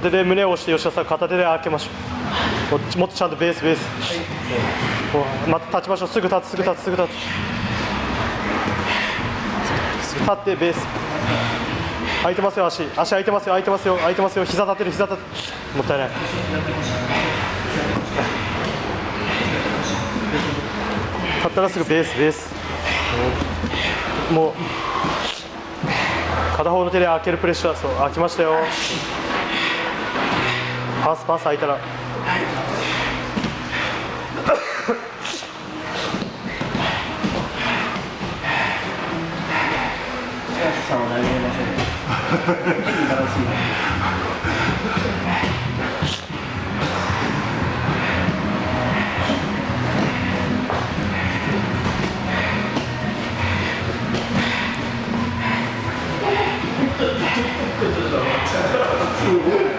手で胸を押して吉田さん片手で開けましょう。もっとちゃんとベースまた立ちましょう。すぐ立つ立ってベース空いてますよ。足空いてますよ。膝立てるもったいない。立ったらすぐベースもう片方の手で開けるプレッシャー。そう開きましたよ。パス開いたらさんは何もいません。すごい。